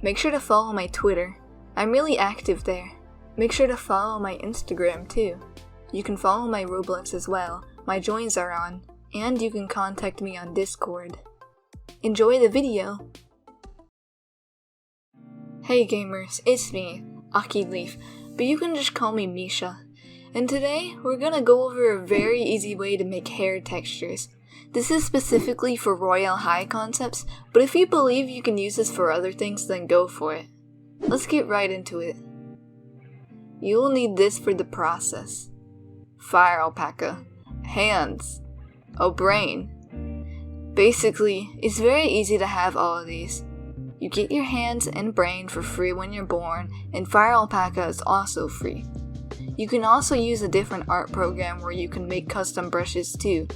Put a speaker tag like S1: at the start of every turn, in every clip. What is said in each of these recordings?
S1: Make sure to follow my Twitter. I'm really active there. Make sure to follow my Instagram too. You can follow my Roblox as well. My joins are on. And you can contact me on Discord. Enjoy the video! Hey gamers, it's me, Aki Leaf, but you can just call me Misha. And today, we're gonna go over a very easy way to make hair textures. This is specifically for Royale High concepts, but if you believe you can use this for other things, then go for it. Let's get right into it. You will need this for the process. Fire alpaca, hands, a brain. Basically, it's very easy to have all of these. You get your hands and brain for free when you're born, and fire alpaca is also free. You can also use a different art program where you can make custom brushes too.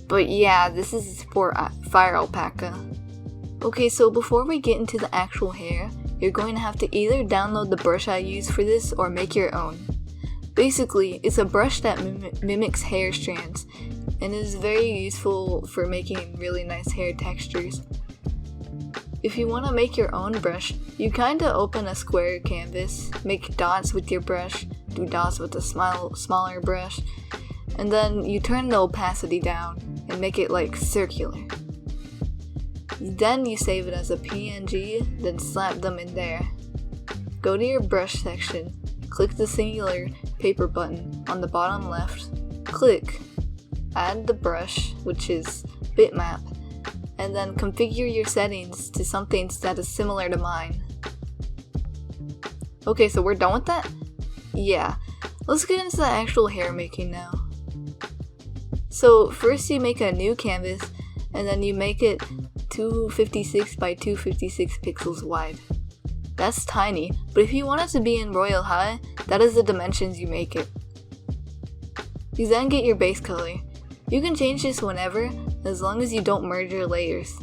S1: But yeah, this is for fire alpaca. Okay, so before we get into the actual hair, you're going to have to either download the brush I use for this or make your own. Basically, it's a brush that mimics hair strands, and is very useful for making really nice hair textures. If you want to make your own brush, you kinda open a square canvas, make dots with your brush, do dots with a smaller brush, and then you turn the opacity down and make it like circular. Then you save it as a PNG, then slap them in there. Go to your brush section, click the singular paper button on the bottom left, click, add the brush, which is bitmap, and then configure your settings to something that is similar to mine. Okay, so we're done with that? Yeah, let's get into the actual hair making now. So first you make a new canvas, and then you make it 256 by 256 pixels wide. That's tiny, but if you want it to be in Royale High, that is the dimensions you make it. You then get your base color. You can change this whenever, as long as you don't merge your layers.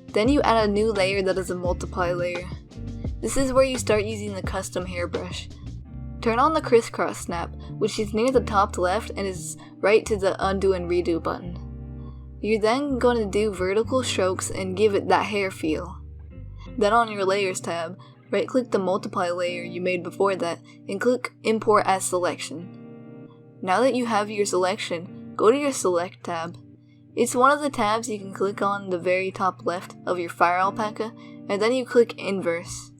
S1: Then you add a new layer that is a multiply layer. This is where you start using the custom hairbrush. Turn on the crisscross snap, which is near the top left and is right to the undo and redo button. You're then going to do vertical strokes and give it that hair feel. Then on your layers tab, right click the multiply layer you made before that and click import as selection. Now that you have your selection, go to your select tab. It's one of the tabs you can click on the very top left of your fire alpaca, and then you click inverse.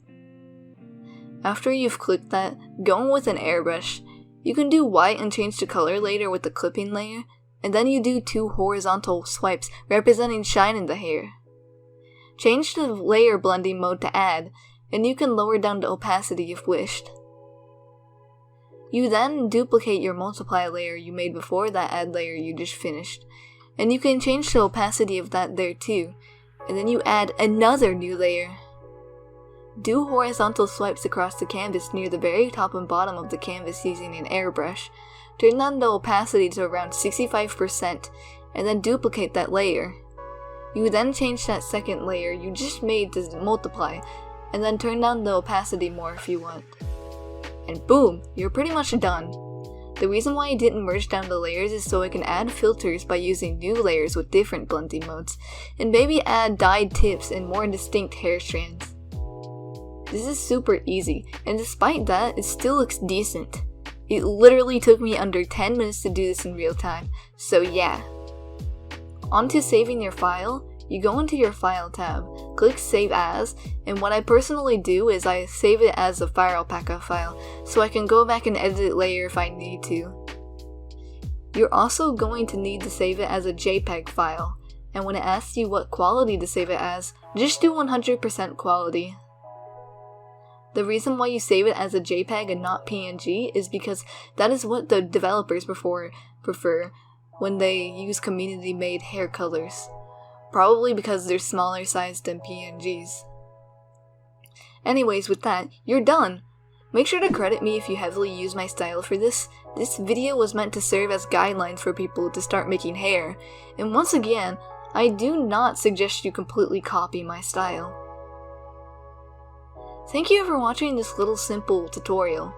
S1: After you've clicked that, go in with an airbrush. You can do white and change the color later with the clipping layer, and then you do 2 horizontal swipes representing shine in the hair. Change the layer blending mode to add, and you can lower down the opacity if wished. You then duplicate your multiply layer you made before that add layer you just finished, and you can change the opacity of that there too, and then you add another new layer. Do horizontal swipes across the canvas near the very top and bottom of the canvas using an airbrush. Turn down the opacity to around 65%, and then duplicate that layer. You then change that second layer you just made to multiply, and then turn down the opacity more if you want. And boom, you're pretty much done. The reason why I didn't merge down the layers is so I can add filters by using new layers with different blending modes, and maybe add dyed tips and more distinct hair strands. This is super easy, and despite that, it still looks decent. It literally took me under 10 minutes to do this in real time, so yeah. On to saving your file, you go into your file tab, click save as, and what I personally do is I save it as a fire alpaca file, so I can go back and edit it later if I need to. You're also going to need to save it as a JPEG file, and when it asks you what quality to save it as, just do 100% quality. The reason why you save it as a JPEG and not PNG is because that is what the developers prefer when they use community-made hair colors. Probably because they're smaller sized than PNGs. Anyways, with that, you're done! Make sure to credit me if you heavily use my style for this. This video was meant to serve as guidelines for people to start making hair, and once again, I do not suggest you completely copy my style. Thank you for watching this little simple tutorial.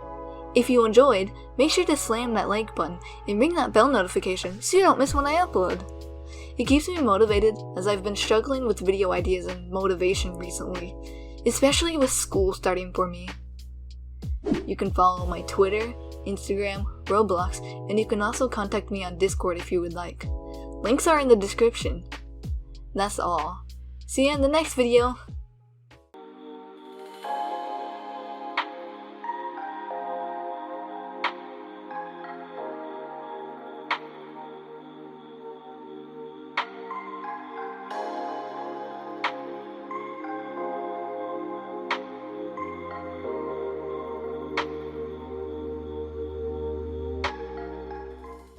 S1: If you enjoyed, make sure to slam that like button and ring that bell notification so you don't miss when I upload. It keeps me motivated as I've been struggling with video ideas and motivation recently. especially with school starting for me. You can follow my Twitter, Instagram, Roblox, and you can also contact me on Discord if you would like. Links are in the description. That's all. See you in the next video!